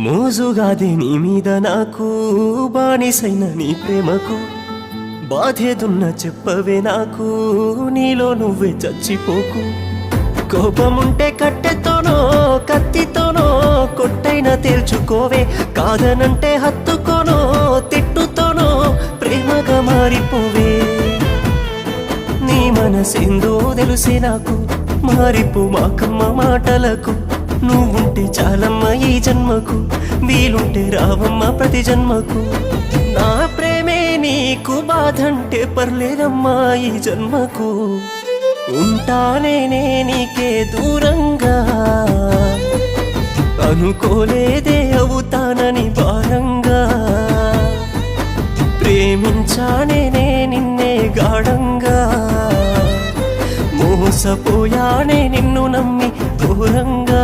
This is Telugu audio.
మోజుగాదే నీ మీద నాకు బానిసైన నీ ప్రేమకు బాధేదున్న చెప్పవే నాకు నీలో నువ్వే చచ్చిపోకు కోపముంటే కట్టెతోనో కత్తితోనో కొట్టైనా తేల్చుకోవే కాదనంటే హత్తుకోనో తిట్టుతోనో ప్రేమగా మారిపోవే నీ మనసేందో తెలిసే నాకు మారిపో మాకమ్మ మాటలకు నువ్వుంటే చాలమ్మ ఈ జన్మకు వీలుంటే రావమ్మ ప్రతి జన్మకు నా ప్రేమే నీకు బాధంటే పర్లేదమ్మా ఈ జన్మకు ఉంటానే నీకే దూరంగా అనుకోలేదే అవుతానని భారంగా ప్రేమించానే నిన్నే గాఢంగా మోసపోయానే నిన్ను నమ్మి దూరంగా